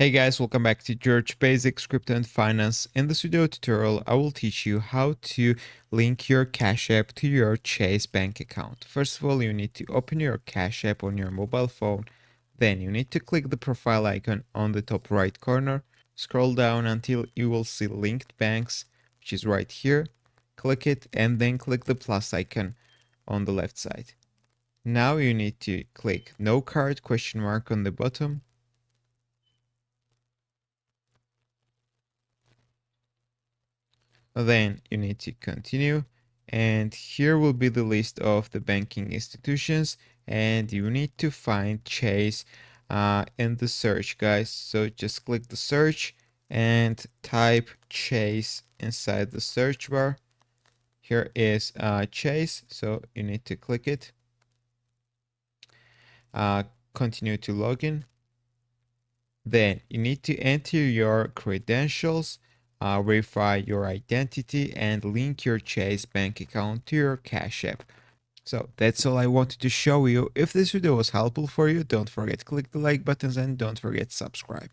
Hey guys, welcome back to George Basics Crypto and Finance. In this video tutorial, I will teach you how to link your Cash App to your Chase bank account. First of all, you need to open your Cash App on your mobile phone. Then you need to click the profile icon on the top right corner. Scroll down until you will see linked banks, which is right here. Click it and then click the plus icon on the left side. Now you need to click no card ? On the bottom. Then you need to continue, and here will be the list of the banking institutions, and you need to find Chase in the search, guys. So just click the search and type Chase inside the search bar. Here is Chase, so you need to click it. Continue to login. Then you need to enter your credentials, verify your identity, and link your Chase bank account to your Cash App. So that's all I wanted to show you. If this video was helpful for you, don't forget to click the like buttons and don't forget to subscribe.